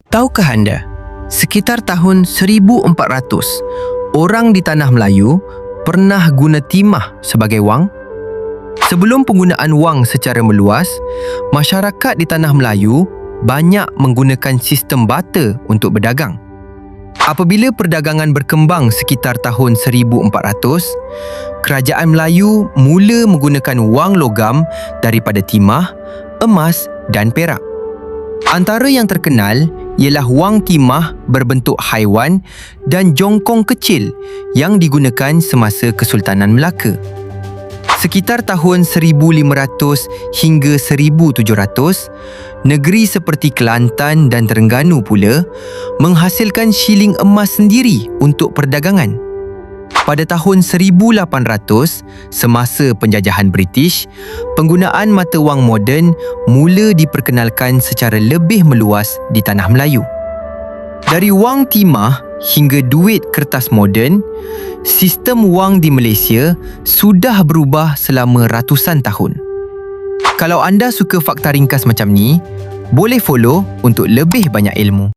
Tahukah anda, sekitar tahun 1400, orang di Tanah Melayu pernah guna timah sebagai wang? Sebelum penggunaan wang secara meluas, masyarakat di Tanah Melayu banyak menggunakan sistem barter untuk berdagang. Apabila perdagangan berkembang sekitar tahun 1400, kerajaan Melayu mula menggunakan wang logam daripada timah, emas dan perak. Antara yang terkenal ialah wang timah berbentuk haiwan dan jongkong kecil yang digunakan semasa Kesultanan Melaka. Sekitar tahun 1500 hingga 1700, negeri seperti Kelantan dan Terengganu pula menghasilkan shilling emas sendiri untuk perdagangan. Pada tahun 1800, semasa penjajahan British, penggunaan mata wang moden mula diperkenalkan secara lebih meluas di Tanah Melayu. Dari wang timah hingga duit kertas moden, sistem wang di Malaysia sudah berubah selama ratusan tahun. Kalau anda suka fakta ringkas macam ni, boleh follow untuk lebih banyak ilmu.